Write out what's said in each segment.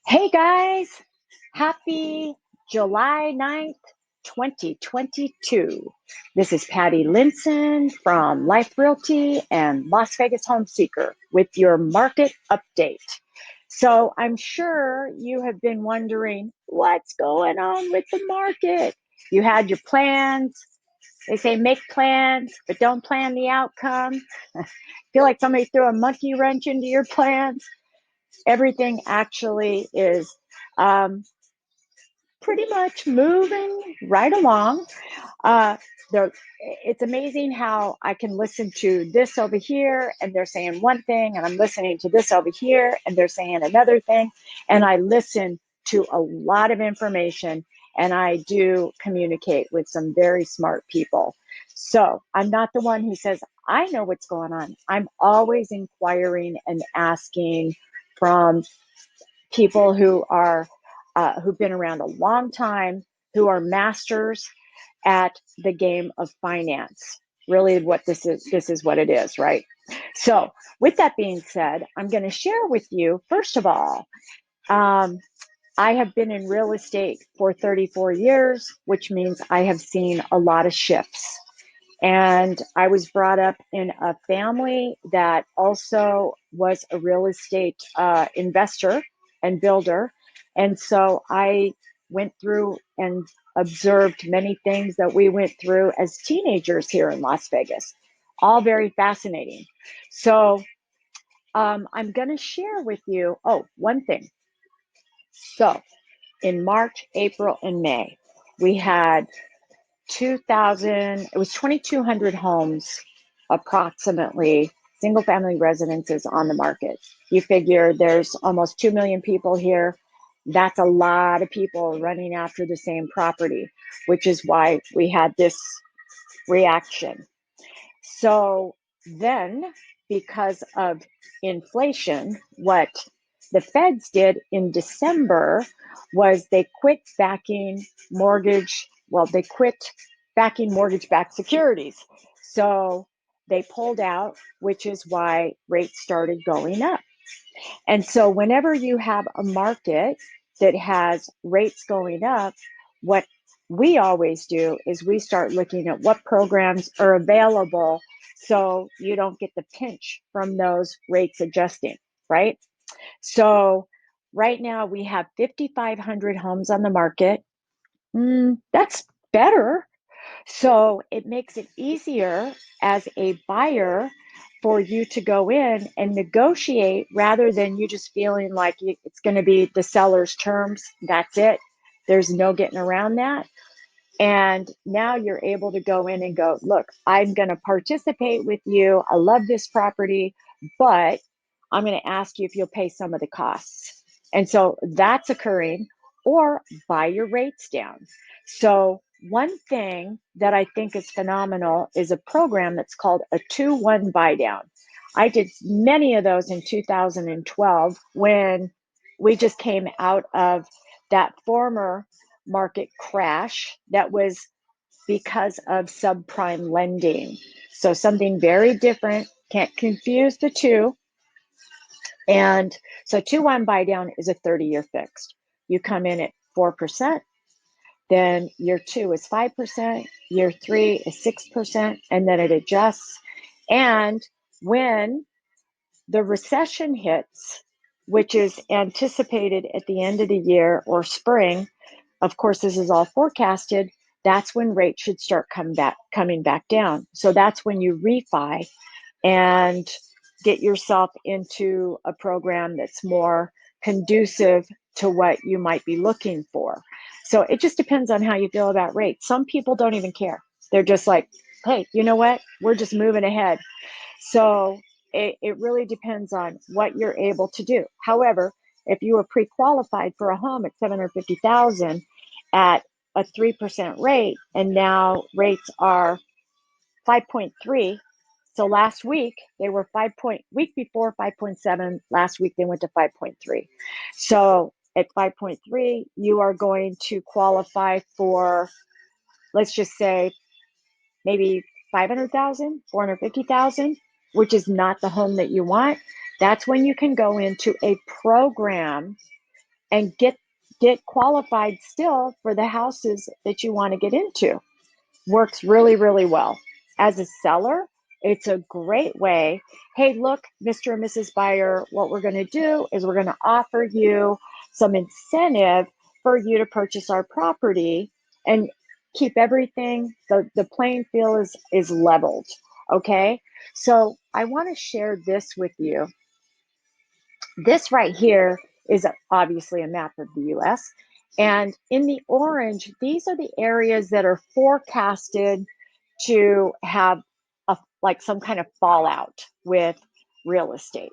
Hey guys, happy July 9th, 2022. This is Patty Linson from Life Realty and Las Vegas Home Seeker with your market update. So I'm sure you have been wondering what's going on with the market. You had your plans. They say make plans, but don't plan the outcome. Feel like somebody threw a monkey wrench into your plans. Everything actually is um, pretty much moving right along. Uh, it's amazing how I can listen to this over here and they're saying one thing, and I'm listening to this over here and they're saying another thing. And I listen to a lot of information and I do communicate with some very smart people. So I'm not the one who says, I know what's going on. I'm always inquiring and asking from people who are who've been around a long time, who are masters at the game of finance. Really, what this is what it is, right? So, with that being said, I'm going to share with you first of all. I have been in real estate for 34 years, which means I have seen a lot of shifts. And I was brought up in a family that also was a real estate investor and builder. And so I went through and observed many things that we went through as teenagers here in Las Vegas, all very fascinating. So I'm going to share with you, one thing. So in March, April, and May, we had 2,200 homes, approximately, single family residences on the market. You figure there's almost 2 million people here. That's a lot of people running after the same property, which is why we had this reaction. So then, because of inflation, what the feds did in December was they quit backing they quit backing mortgage-backed securities. So they pulled out, which is why rates started going up. And so whenever you have a market that has rates going up, what we always do is we start looking at what programs are available so you don't get the pinch from those rates adjusting, right? So right now we have 5,500 homes on the market. That's better. So it makes it easier as a buyer for you to go in and negotiate rather than you just feeling like it's going to be the seller's terms. That's it. There's no getting around that. And now you're able to go in and go, look, I'm going to participate with you. I love this property, but I'm going to ask you if you'll pay some of the costs. And so that's occurring, or buy your rates down. So one thing that I think is phenomenal is a program that's called a 2-1 buy down. I did many of those in 2012 when we just came out of that former market crash that was because of subprime lending. So something very different, can't confuse the two. And so 2-1 buy down is a 30-year fixed. You come in at 4%, then year 2 is 5%, year 3 is 6%, and then it adjusts. And when the recession hits, which is anticipated at the end of the year or spring, of course, this is all forecasted, that's when rates should start coming back down. So that's when you refi and get yourself into a program that's more conducive to what you might be looking for. So it just depends on how you feel about rates. Some people don't even care. They're just like, hey, you know what? We're just moving ahead. So it really depends on what you're able to do. However, if you were pre-qualified for a home at 750,000 at a 3% rate, and now rates are 5.3. So last week they were week before 5.7. Last week they went to 5.3. So at 5.3, you are going to qualify for, let's just say, maybe 500,000, 450,000, which is not the home that you want. That's when you can go into a program and get qualified still for the houses that you want to get into. Works really, really well. As a seller, it's a great way. Hey, look, Mr. and Mrs. Buyer, what we're going to do is we're going to offer you some incentive for you to purchase our property and keep everything, the playing field is leveled. Okay. So I want to share this with you. This right here is obviously a map of the US. And in the orange, these are the areas that are forecasted to have like some kind of fallout with real estate.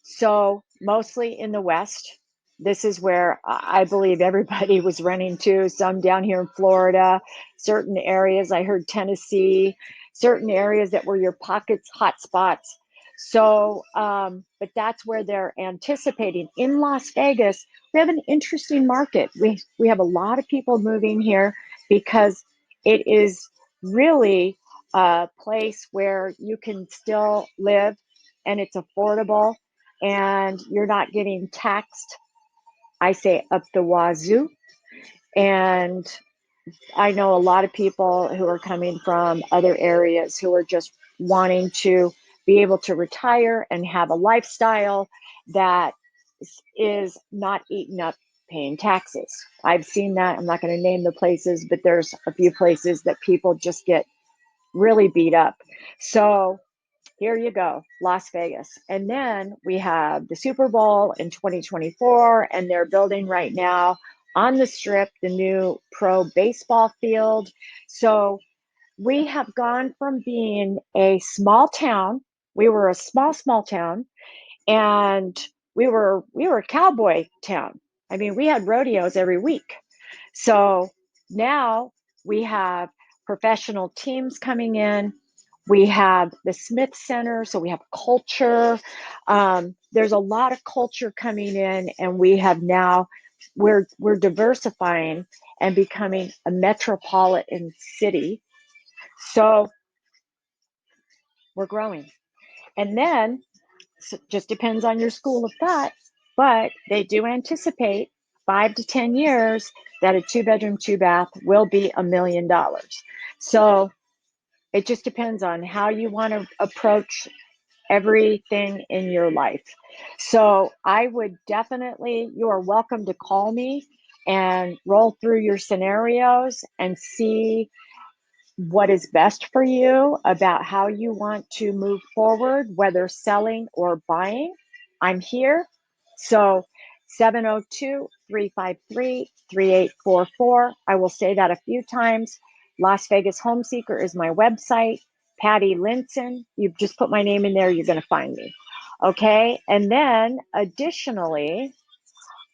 So mostly in the West, this is where I believe everybody was running to. Some down here in Florida, certain areas. I heard Tennessee, certain areas that were your pockets, hot spots. So, but that's where they're anticipating. In Las Vegas, we have an interesting market. We have a lot of people moving here because it is really a place where you can still live and it's affordable and you're not getting taxed, I say up the wazoo. And I know a lot of people who are coming from other areas who are just wanting to be able to retire and have a lifestyle that is not eaten up paying taxes. I've seen that. I'm not going to name the places, but there's a few places that people just get really beat up. So here you go, Las Vegas. And then we have the Super Bowl in 2024, and they're building right now on the Strip the new pro baseball field. So we have gone from being a small town, we were a small town, and we were a cowboy town. I mean, we had rodeos every week. So now we have professional teams coming in. We have the Smith Center, so we have culture. There's a lot of culture coming in, and we have now we're diversifying and becoming a metropolitan city. So we're growing, and then so just depends on your school of thought, but they do anticipate 5 to 10 years that a 2 bedroom, 2 bath will be $1 million. So it just depends on how you want to approach everything in your life. So I would definitely, you are welcome to call me and roll through your scenarios and see what is best for you about how you want to move forward, whether selling or buying. I'm here. So 702-353-3844. I will say that a few times. Las Vegas Home Seeker is my website. Patty Linson. You just put my name in there, you're going to find me. Okay. And then additionally,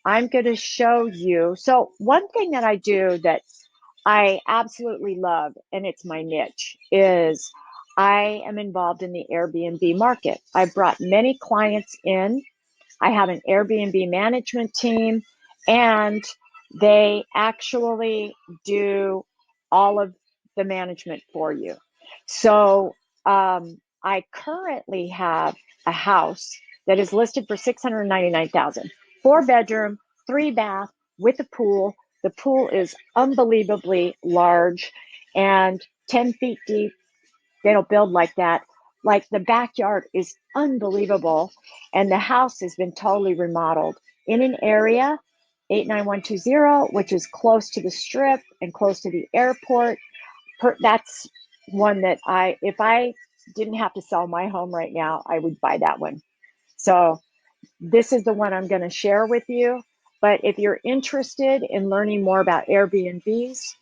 I'm going to show you. So one thing that I do that I absolutely love, and it's my niche, is I am involved in the Airbnb market. I've brought many clients in. I have an Airbnb management team, and they actually do all of the management for you. So I currently have a house that is listed for $699,000, 4 bedroom, 3 bath with a pool. The pool is unbelievably large and 10 feet deep. They don't build like that. Like the backyard is unbelievable. And the house has been totally remodeled in an area, 89120, which is close to the Strip and close to the airport. That's one that if I didn't have to sell my home right now, I would buy that one. So this is the one I'm going to share with you. But if you're interested in learning more about Airbnbs,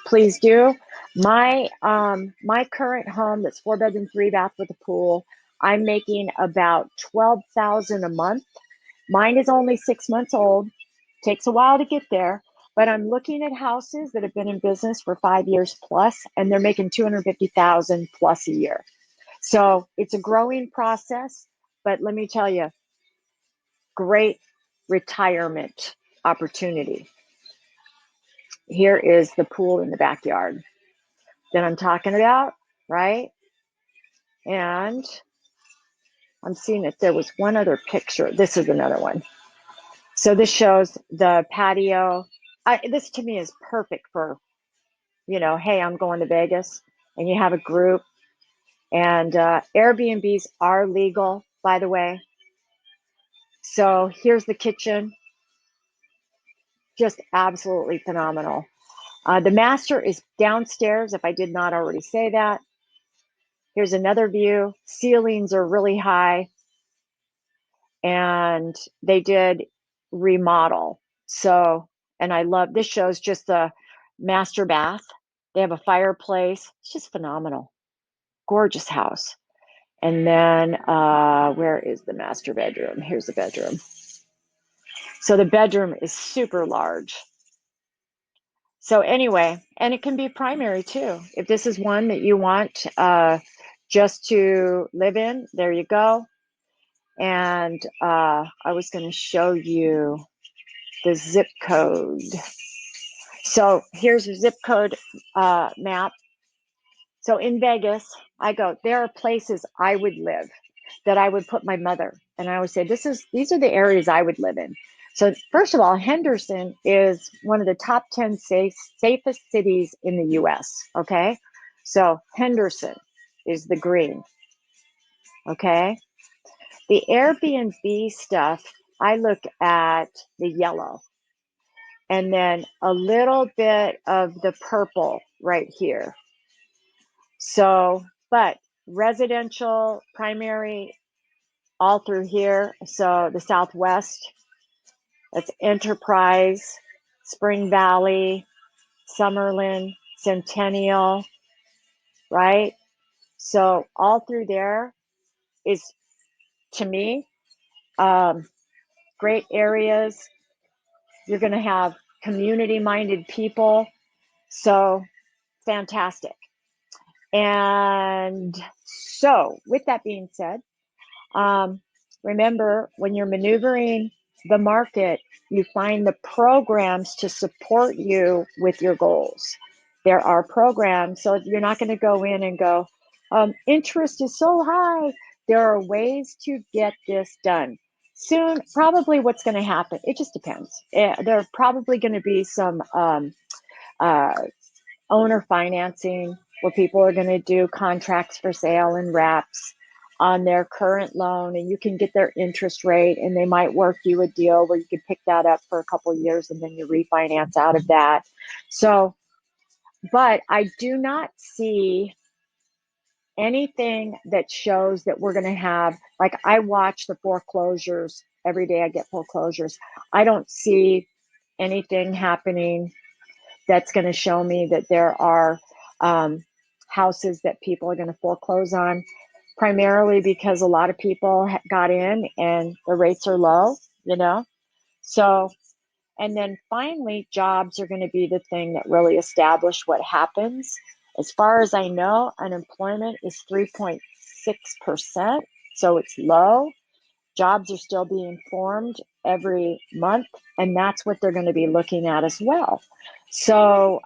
please do. My current home that's 4 bedroom, 3 bath with a pool, I'm making about $12,000 a month. Mine is only 6 months old. Takes a while to get there, but I'm looking at houses that have been in business for 5 years plus, and they're making 250,000 plus a year. So it's a growing process, but let me tell you, great retirement opportunity. Here is the pool in the backyard that I'm talking about, right? And I'm seeing that there was one other picture. This is another one. So this shows the patio. This to me is perfect for, hey, I'm going to Vegas and you have a group. And Airbnbs are legal, by the way. So here's the kitchen. Just absolutely phenomenal. The master is downstairs, if I did not already say that. Here's another view. Ceilings are really high. And they did remodel. So, and I love, this shows just the master bath. They have a fireplace. It's just phenomenal. Gorgeous house. And then where is the master bedroom? Here's the bedroom. So the bedroom is super large. So anyway, and it can be primary too. If this is one that you want just to live in, there you go. And I was going to show you the zip code. So here's a zip code map. So in Vegas, I go, there are places I would live that I would put my mother. And I always say, these are the areas I would live in. So first of all, Henderson is one of the top 10 safest cities in the US. Okay. So Henderson is the green. Okay. The Airbnb stuff, I look at the yellow and then a little bit of the purple right here. So, but residential, primary, all through here. So the Southwest, that's Enterprise, Spring Valley, Summerlin, Centennial, right? So all through there is, to me, great areas. You're going to have community-minded people. So fantastic. And so with that being said, remember, when you're maneuvering the market, you find the programs to support you with your goals. There are programs, so you're not going to go in and go, interest is so high. There are ways to get this done. Soon, probably what's going to happen, it just depends. There are probably going to be some owner financing where people are going to do contracts for sale and wraps on their current loan, and you can get their interest rate, and they might work you a deal where you can pick that up for a couple of years and then you refinance out of that. So, but I do not see anything that shows that we're going to have, like, I watch the foreclosures every day. I get foreclosures. I don't see anything happening that's going to show me that there are houses that people are going to foreclose on, primarily because a lot of people got in and the rates are low, So, and then finally, jobs are going to be the thing that really establish what happens. As far as I know, unemployment is 3.6%, so it's low. Jobs are still being formed every month, and that's what they're going to be looking at as well. So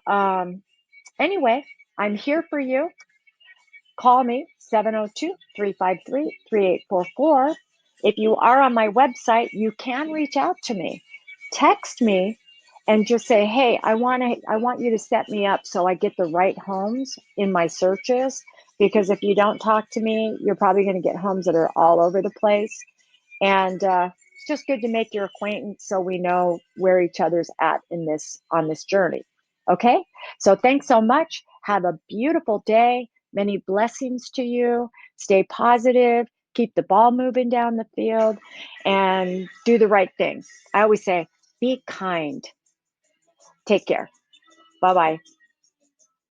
anyway, I'm here for you. Call me, 702-353-3844. If you are on my website, you can reach out to me. Text me and just say, hey, I want you to set me up so I get the right homes in my searches. Because if you don't talk to me, you're probably going to get homes that are all over the place. And it's just good to make your acquaintance so we know where each other's at on this journey. Okay, so thanks so much. Have a beautiful day. Many blessings to you. Stay positive. Keep the ball moving down the field and do the right thing. I always say, be kind. Take care. Bye-bye.